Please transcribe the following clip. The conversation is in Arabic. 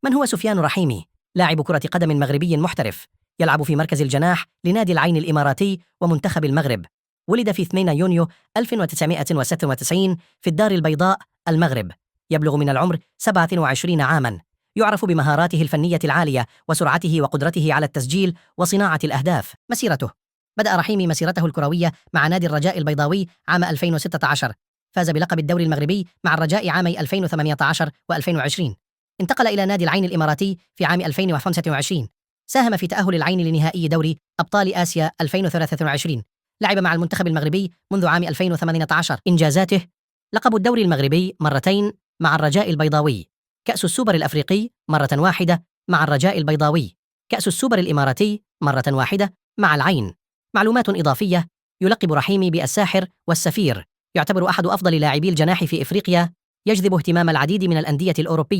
من هو سفيان رحيمي؟ لاعب كرة قدم مغربي محترف، يلعب في مركز الجناح لنادي العين الإماراتي ومنتخب المغرب. ولد في 2 يونيو 1996 في الدار البيضاء، المغرب. يبلغ من العمر 27 عاماً. يعرف بمهاراته الفنية العالية وسرعته وقدرته على التسجيل وصناعة الأهداف. مسيرته: بدأ رحيمي مسيرته الكروية مع نادي الرجاء البيضاوي عام 2016. فاز بلقب الدوري المغربي مع الرجاء عامي 2018 و2020. انتقل إلى نادي العين الإماراتي في عام 2025. ساهم في تأهل العين لنهائي دوري أبطال آسيا 2023. لعب مع المنتخب المغربي منذ عام 2018. إنجازاته: لقب الدوري المغربي مرتين مع الرجاء البيضاوي، كأس السوبر الأفريقي مرة واحدة مع الرجاء البيضاوي، كأس السوبر الإماراتي مرة واحدة مع العين. معلومات إضافية: يلقب رحيمي بالساحر والسفير. يعتبر أحد أفضل لاعبي الجناح في إفريقيا، يجذب اهتمام العديد من الأندية الأوروبية.